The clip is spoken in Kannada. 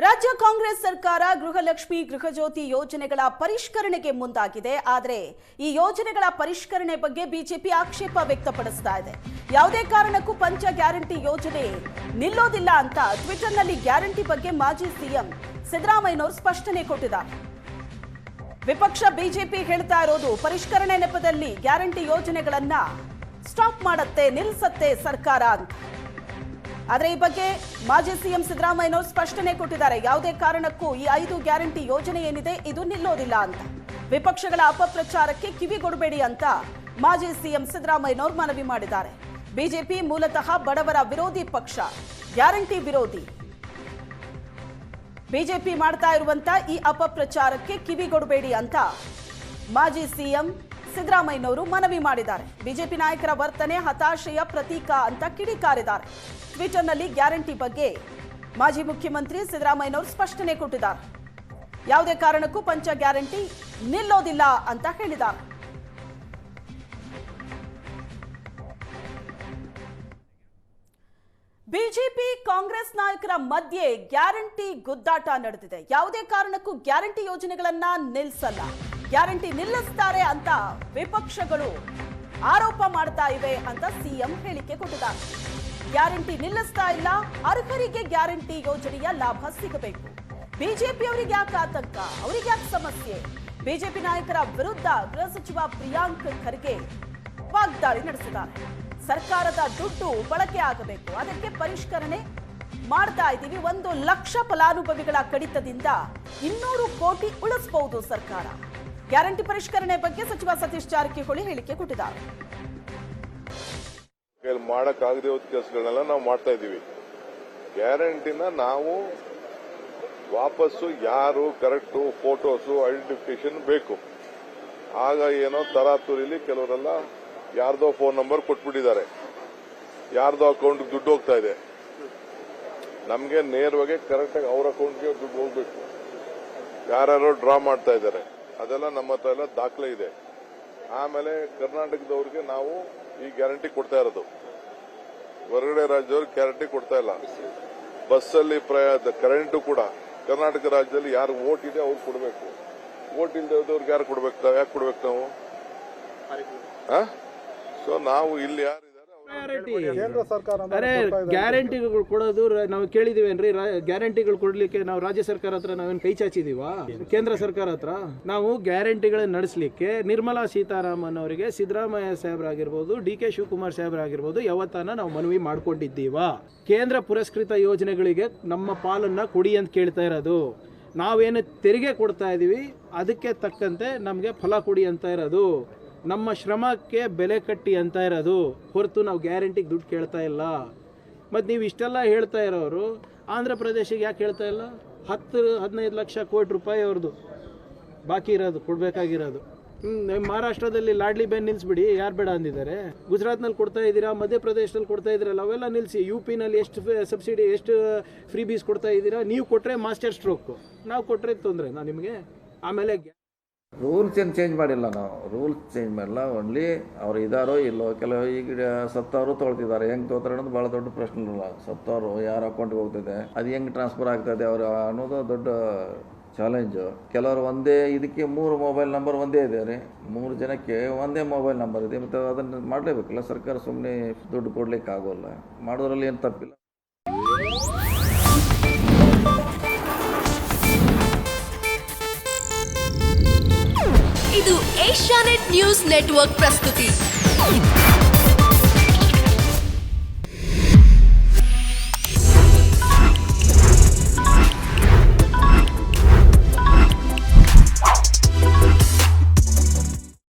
ರಾಜ್ಯ ಕಾಂಗ್ರೆಸ್ ಸರ್ಕಾರ ಗೃಹಲಕ್ಷ್ಮಿ ಗೃಹಜ್ಯೋತಿ ಯೋಜನೆಗಳ ಪರಿಷ್ಕರಣೆಗೆ ಮುಂದಾಗಿದೆ. ಆದರೆ ಈ ಯೋಜನೆಗಳ ಪರಿಷ್ಕರಣೆ ಬಗ್ಗೆ ಬಿಜೆಪಿ ಆಕ್ಷೇಪ ವ್ಯಕ್ತಪಡಿಸ್ತಾ ಇದೆ. ಯಾವುದೇ ಕಾರಣಕ್ಕೂ ಪಂಚ ಗ್ಯಾರಂಟಿ ಯೋಜನೆ ನಿಲ್ಲೋದಿಲ್ಲ ಅಂತ ಟ್ವಿಟರ್ನಲ್ಲಿ ಗ್ಯಾರಂಟಿ ಬಗ್ಗೆ ಮಾಜಿ ಸಿಎಂ ಸಿದ್ದರಾಮಯ್ಯನವರು ಸ್ಪಷ್ಟನೆ ಕೊಟ್ಟಿದ್ದಾರೆ. ವಿಪಕ್ಷ ಬಿಜೆಪಿ ಹೇಳ್ತಾ ಇರೋದು ಪರಿಷ್ಕರಣೆ ನೆಪದಲ್ಲಿ ಗ್ಯಾರಂಟಿ ಯೋಜನೆಗಳನ್ನ ಸ್ಟಾಪ್ ಮಾಡುತ್ತೆ, ನಿಲ್ಲಿಸುತ್ತೆ ಸರ್ಕಾರ ಅಂತ. ಆದರೆ ಈ ಬಗ್ಗೆ ಮಾಜಿ ಸಿಎಂ ಸಿದ್ದರಾಮಯ್ಯನವರು ಸ್ಪಷ್ಟನೆ ಕೊಟ್ಟಿದ್ದಾರೆ. ಯಾವುದೇ ಕಾರಣಕ್ಕೂ ಈ 5 ಗ್ಯಾರಂಟಿ ಯೋಜನೆ ಏನಿದೆ ಇದು ನಿಲ್ಲೋದಿಲ್ಲ ಅಂತ. ವಿಪಕ್ಷಗಳ ಅಪಪ್ರಚಾರಕ್ಕೆ ಕಿವಿಗೊಡಬೇಡಿ ಅಂತ ಮಾಜಿ ಸಿಎಂ ಸಿದ್ದರಾಮಯ್ಯನವರು ಮನವಿ ಮಾಡಿದ್ದಾರೆ. ಬಿಜೆಪಿ ಮೂಲತಃ ಬಡವರ ವಿರೋಧಿ ಪಕ್ಷ, ಗ್ಯಾರಂಟಿ ವಿರೋಧಿ. ಬಿಜೆಪಿ ಮಾಡ್ತಾ ಇರುವಂತ ಈ ಅಪಪ್ರಚಾರಕ್ಕೆ ಕಿವಿಗೊಡಬೇಡಿ ಅಂತ ಮಾಜಿ ಸಿಎಂ ಸಿದ್ದರಾಮಯ್ಯನವರು ಮನವಿ ಮಾಡಿದ್ದಾರೆ. ಬಿಜೆಪಿ ನಾಯಕರ ವರ್ತನೆ ಹತಾಶೆಯ ಪ್ರತೀಕ ಅಂತ ಕಿಡಿಕಾರಿದ್ದಾರೆ. ಟ್ವಿಟರ್ನಲ್ಲಿ ಗ್ಯಾರಂಟಿ ಬಗ್ಗೆ ಮಾಜಿ ಮುಖ್ಯಮಂತ್ರಿ ಸಿದ್ದರಾಮಯ್ಯನವರು ಸ್ಪಷ್ಟನೆ ಕೊಟ್ಟಿದ್ದಾರೆ. ಯಾವುದೇ ಕಾರಣಕ್ಕೂ ಪಂಚ ಗ್ಯಾರಂಟಿ ನಿಲ್ಲೋದಿಲ್ಲ ಅಂತ ಹೇಳಿದ್ದಾರೆ. ಬಿಜೆಪಿ ಕಾಂಗ್ರೆಸ್ ನಾಯಕರ ಮಧ್ಯೆ ಗ್ಯಾರಂಟಿ ಗುದ್ದಾಟ ನಡೆದಿದೆ. ಯಾವುದೇ ಕಾರಣಕ್ಕೂ ಗ್ಯಾರಂಟಿ ಯೋಜನೆಗಳನ್ನ ನಿಲ್ಲಿಸಲ್ಲ, ಗ್ಯಾರಂಟಿ ನಿಲ್ಲಿಸ್ತಾರೆ ಅಂತ ವಿಪಕ್ಷಗಳು ಆರೋಪ ಮಾಡ್ತಾ ಇವೆ ಅಂತ ಸಿಎಂ ಹೇಳಿಕೆ ಕೊಟ್ಟಿದ್ದಾರೆ. ಗ್ಯಾರಂಟಿ ನಿಲ್ಲಿಸ್ತಾ ಇಲ್ಲ, ಅರ್ಹರಿಗೆ ಗ್ಯಾರಂಟಿ ಯೋಜನೆಯ ಲಾಭ ಸಿಗಬೇಕು. ಬಿಜೆಪಿ ಅವರಿಗೆ ಯಾಕೆ ಆತಂಕ, ಅವರಿಗೆ ಯಾಕೆ ಸಮಸ್ಯೆ? ಬಿಜೆಪಿ ನಾಯಕರ ವಿರುದ್ಧ ಗೃಹ ಸಚಿವ ಪ್ರಿಯಾಂಕ್ ಖರ್ಗೆ ವಾಗ್ದಾಳಿ ನಡೆಸಿದ್ದಾರೆ. ಸರ್ಕಾರದ ದುಡ್ಡು ಬಳಕೆ ಆಗಬೇಕು, ಅದಕ್ಕೆ ಪರಿಷ್ಕರಣೆ ಮಾಡ್ತಾ ಇದ್ದೀವಿ. 1 ಲಕ್ಷ ಫಲಾನುಭವಿಗಳ ಕಡಿತದಿಂದ 200 ಕೋಟಿ ಉಳಿಸಬಹುದು ಸರ್ಕಾರ. ಗ್ಯಾರಂಟಿ ಪರಿಷ್ಕರಣೆ ಬಗ್ಗೆ ಸಚಿವ ಸತೀಶ್ ಜಾರಕಿಹೊಳಿ ಹೇಳಿಕೆ ಕೊಟ್ಟಿದ್ದಾರೆ. ಮಾಡಕ್ಕಾಗದೇ ಹೋದ ಕೆಲಸಗಳನ್ನೆಲ್ಲ ನಾವು ಮಾಡ್ತಾ ಇದ್ದೀವಿ. ಗ್ಯಾರಂಟಿನ ನಾವು ವಾಪಸ್ಸು ಯಾರು ಕರೆಕ್ಟು ಫೋಟೋಸು ಐಡೆಂಟಿಫಿಕೇಶನ್ ಬೇಕು. ಆಗ ಏನೋ ತರಾತುರಿಲಿ ಕೆಲವರೆಲ್ಲ ಯಾರ್ದೋ ಫೋನ್ ನಂಬರ್ ಕೊಟ್ಬಿಟ್ಟಿದ್ದಾರೆ, ಯಾರ್ದೋ ಅಕೌಂಟ್ಗೆ ದುಡ್ಡು ಹೋಗ್ತಾ ಇದೆ. ನಮಗೆ ನೇರವಾಗಿ ಕರೆಕ್ಟಾಗಿ ಅವ್ರ ಅಕೌಂಟ್ಗೆ ದುಡ್ಡು ಹೋಗ್ಬೇಕು. ಯಾರ್ಯಾರೋ ಡ್ರಾ ಮಾಡ್ತಾ ಇದ್ದಾರೆ, ಅದೆಲ್ಲ ನಮ್ಮ ಹತ್ರ ಎಲ್ಲ ದಾಖಲೆ ಇದೆ. ಆಮೇಲೆ ಕರ್ನಾಟಕದವ್ರಿಗೆ ನಾವು ಈ ಗ್ಯಾರಂಟಿ ಕೊಡ್ತಾ ಇರೋದು, ಹೊರಗಡೆ ರಾಜ್ಯದವ್ರಿಗೆ ಗ್ಯಾರಂಟಿ ಕೊಡ್ತಾ ಇಲ್ಲ. ಬಸ್ಸಲ್ಲಿ ಕರೆಂಟು ಕೂಡ ಕರ್ನಾಟಕ ರಾಜ್ಯದಲ್ಲಿ ಯಾರು ವೋಟ್ ಇದೆ ಅವ್ರು ಕೊಡಬೇಕು. ವೋಟ್ ಇಲ್ದವ್ರಿಗೆ ಯಾರು ಕೊಡ್ಬೇಕು, ಯಾಕೆ ಕೊಡ್ಬೇಕು ನಾವು? ಸೊ ನಾವು ಇಲ್ಲಿ ಯಾರು ಅರೆ ಗ್ಯಾರಂಟಿಗಳು ಕೊಡೋದು ನಾವು ಕೇಳಿದೀವೇನ್ರಿ? ಗ್ಯಾರಂಟಿಗಳು ಕೊಡ್ಲಿಕ್ಕೆ ನಾವು ರಾಜ್ಯ ಸರ್ಕಾರ ಹತ್ರ ನಾವೇನು ಕೈ ಚಾಚಿದೀವಾ? ಕೇಂದ್ರ ಸರ್ಕಾರ ಹತ್ರ ನಾವು ಗ್ಯಾರಂಟಿಗಳನ್ನ ನಡೆಸಲಿಕ್ಕೆ ನಿರ್ಮಲಾ ಸೀತಾರಾಮನ್ ಅವರಿಗೆ, ಸಿದ್ದರಾಮಯ್ಯ ಸಾಹೇಬ್ರಾಗಿರ್ಬೋದು, DK ಶಿವಕುಮಾರ್ ಸಾಹೇಬ್ರಾಗಿರ್ಬೋದು, ಯಾವತ್ತಾನ ನಾವು ಮನವಿ ಮಾಡ್ಕೊಂಡಿದ್ದೀವಾ? ಕೇಂದ್ರ ಪುರಸ್ಕೃತ ಯೋಜನೆಗಳಿಗೆ ನಮ್ಮ ಪಾಲನ್ನ ಕೊಡಿ ಅಂತ ಕೇಳ್ತಾ ಇರೋದು. ನಾವೇನು ತೆರಿಗೆ ಕೊಡ್ತಾ ಇದೀವಿ ಅದಕ್ಕೆ ತಕ್ಕಂತೆ ನಮಗೆ ಫಲ ಕೊಡಿ ಅಂತ ಇರೋದು. ನಮ್ಮ ಶ್ರಮಕ್ಕೆ ಬೆಲೆ ಕಟ್ಟಿ ಅಂತ ಇರೋದು ಹೊರತು ನಾವು ಗ್ಯಾರಂಟಿಗೆ ದುಡ್ಡು ಕೇಳ್ತಾ ಇಲ್ಲ. ಮತ್ತು ನೀವು ಇಷ್ಟೆಲ್ಲ ಹೇಳ್ತಾ ಇರೋರು ಆಂಧ್ರ ಪ್ರದೇಶಕ್ಕೆ ಯಾಕೆ ಹೇಳ್ತಾ ಇಲ್ಲ? 10-15 ಲಕ್ಷ ಕೋಟಿ ರೂಪಾಯಿ ಅವ್ರದ್ದು ಬಾಕಿ ಇರೋದು, ಕೊಡಬೇಕಾಗಿರೋದು. ಮಹಾರಾಷ್ಟ್ರದಲ್ಲಿ ಲಾಡ್ಲಿ ಬೇನ್ ನಿಲ್ಲಿಸ್ಬಿಡಿ, ಯಾರು ಬೇಡ ಅಂದಿದ್ದಾರೆ? ಗುಜರಾತ್ನಲ್ಲಿ ಕೊಡ್ತಾ ಇದ್ದೀರಾ, ಮಧ್ಯಪ್ರದೇಶದಲ್ಲಿ ಕೊಡ್ತಾ ಇದ್ದೀರಲ್ಲ, ಅವೆಲ್ಲ ನಿಲ್ಲಿಸಿ. UP-ನಲ್ಲಿ ಎಷ್ಟು ಸಬ್ಸಿಡಿ, ಎಷ್ಟು ಫ್ರೀ ಬೀಸ್ ಕೊಡ್ತಾ ಇದ್ದೀರಾ? ನೀವು ಕೊಟ್ಟರೆ ಮಾಸ್ಟರ್ ಸ್ಟ್ರೋಕು, ನಾವು ಕೊಟ್ಟರೆ ತೊಂದರೆ ನಾ ನಿಮಗೆ. ಆಮೇಲೆ ರೂಲ್ಸ್ ಏನು ಚೇಂಜ್ ಮಾಡಿಲ್ಲ, ನಾವು ರೂಲ್ಸ್ ಚೇಂಜ್ ಮಾಡಿಲ್ಲ. ಓನ್ಲಿ ಅವ್ರು ಇದ್ದಾರೋ ಇಲ್ಲೋ, ಕೆಲವು ಈಗ ಸತ್ತವರು ತೊಳ್ತಿದ್ದಾರೆ. ಹೆಂಗೆ ತೊಗೊತಾರೆ ಅನ್ನೋದು ಭಾಳ ದೊಡ್ಡ ಪ್ರಶ್ನೆ ಇಲ್ಲ. ಸತ್ತವರು ಯಾರ ಅಕೌಂಟ್ಗೆ ಹೋಗ್ತಿದೆ, ಅದು ಹೆಂಗೆ ಟ್ರಾನ್ಸ್ಫರ್ ಆಗ್ತದೆ ಅವ್ರು ಅನ್ನೋದು ದೊಡ್ಡ ಚಾಲೆಂಜು. ಕೆಲವರು ಒಂದೇ ಇದಕ್ಕೆ 3 ಮೊಬೈಲ್ ನಂಬರ್ ಒಂದೇ ಇದೆ ರೀ, 3 ಜನಕ್ಕೆ ಒಂದೇ ಮೊಬೈಲ್ ನಂಬರ್ ಇದೆ. ಮತ್ತು ಅದನ್ನು ಮಾಡಲೇಬೇಕಲ್ಲ ಸರ್ಕಾರ, ಸುಮ್ಮನೆ ದುಡ್ಡು ಕೊಡ್ಲಿಕ್ಕೆ ಆಗೋಲ್ಲ. ಮಾಡೋದ್ರಲ್ಲಿ ಏನು ತಪ್ಪಿಲ್ಲ. ಇದು ಏಷ್ಯಾನೆಟ್ ನ್ಯೂಸ್ ನೆಟ್ವರ್ಕ್ ಪ್ರಸ್ತುತಿ.